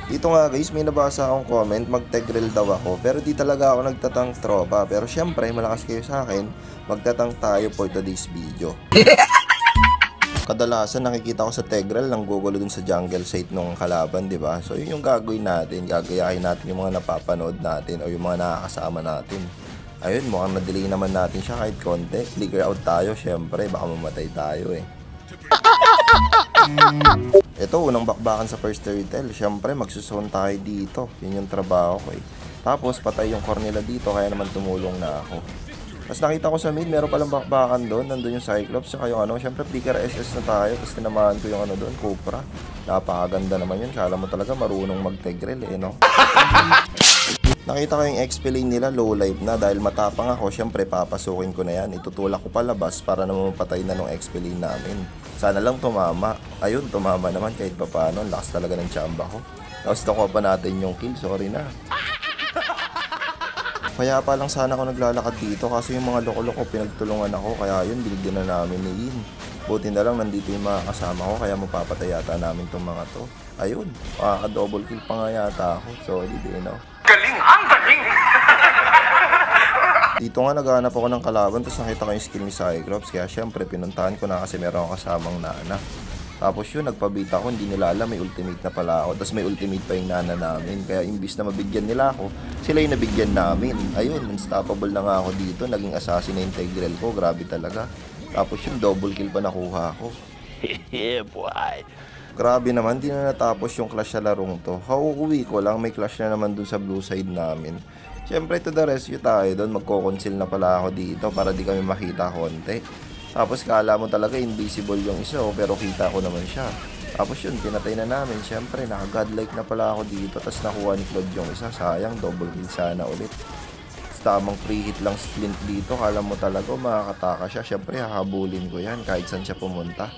Dito nga guys, may nabasa akong comment, mag-tegrel daw ako. Pero di talaga ako nagtatang tropa. Pero syempre, malakas kayo sa akin, magtatang tayo for today's video. Kadalasan nakikita ko sa Tegrel nang gugulo dun sa jungle site nung kalaban, di ba? So yun yung gagawin natin, gagayahin natin yung mga napapanood natin o yung mga nakakasama natin. Ayun, mukhang na-delay naman natin siya kahit konti. Flicker out tayo, syempre, baka mamatay tayo eh. Ito, unang bakbakan sa first turtle. Syempre, magsusun tayo dito. Yun yung trabaho ko eh. Tapos, patay yung core nila dito, kaya naman tumulong na ako. Tapos nakita ko sa mid, meron palang bakbakan doon. Nandun yung Cyclops, saka yung ano. Syempre, flicker SS na tayo. Tapos tinamaan ko yung ano doon, Cobra. Napakaganda naman yun. Kala mo talaga marunong mag-tegrel eh, no? Nakita ko yung XP lane nila, low life na. Dahil matapang ako, syempre papasukin ko na yan. Itutulak ko palabas para naman mapatay na ng XP lane namin. Sana lang tumama. Ayun, tumama naman kahit papaano. Lakas talaga ng tsamba ko. Tapos nakuha pa natin yung kill, sorry na. Kaya pa lang sana ako naglalakad dito kasi yung mga loko-loko pinagtulungan ako. Kaya yun, binigyan na namin ni Ian. Buti na lang nandito yung mga kasama ko kaya mapapatay yata namin itong mga to. Ayun, makaka-double kill pa nga yata ako. Solid eh, no? Galing! Ang galing! Dito nga naghahanap ako ng kalaban tapos nakita ko yung skill ni Cyclops. Kaya syempre pinuntahan ko na kasi meron akong kasamang Nana. Tapos yun, nagpabita ko, hindi nila alam may ultimate na pala ako. Tapos may ultimate pa yung Nana namin. Kaya imbis na mabigyan nila ako, sila yung nabigyan namin. Ayun, unstoppable na nga ako dito. Naging assassin na yung Tegrel ko, grabe talaga. Tapos yung double kill pa nakuha ko. Yeah, boy! Grabe naman, di na natapos yung clash sa larong to. Hauuwi ko lang, may clash na naman dun sa blue side namin. Siyempre to the rescue tayo doon, magko-conceal na pala ako dito para di kami makita konti. Tapos kala mo talaga invisible yung isa pero kita ko naman siya. Tapos yun, pinatay na namin. Siyempre, naka-godlike na pala ako dito. Tapos nakuha ni Claude yung isa. Sayang, double kill sana ulit. Tamang free hit lang splint dito. Kala mo talaga makakataka siya. Siyempre, hahabulin ko yan kahit saan siya pumunta.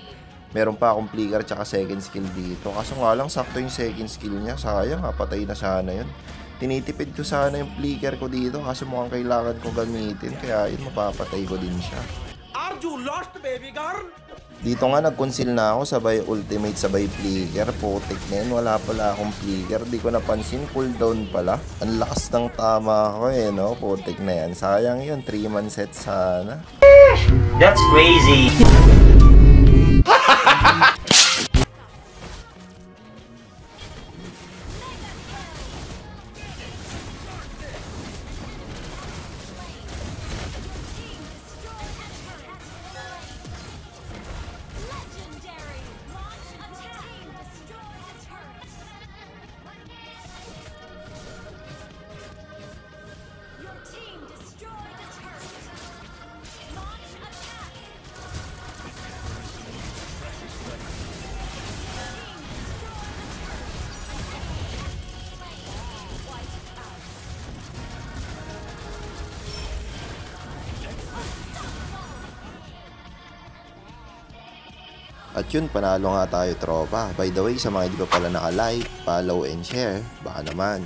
Meron pa akong flicker tsaka second skill dito. Kaso nga lang, sakto yung second skill niya. Sayang, patay na sana yun. Tinitipid ko sana yung flicker ko dito kasi mukhang kailangan ko gamitin. Kaya yun, mapapatay ko din siya. Are you lost, baby girl? Dito nga nag-conceal na ako, sabay ultimate, sabay flicker. Putik na yun, wala pala akong flicker. Di ko napansin, cooldown pala. Ang lakas ng tama ko eh, no? Putik na yan. Sayang yun, 3-man set sana. That's crazy. At yun, panalo nga tayo tropa. By the way, sa mga hindi pa pala naka-like, follow and share, baka naman.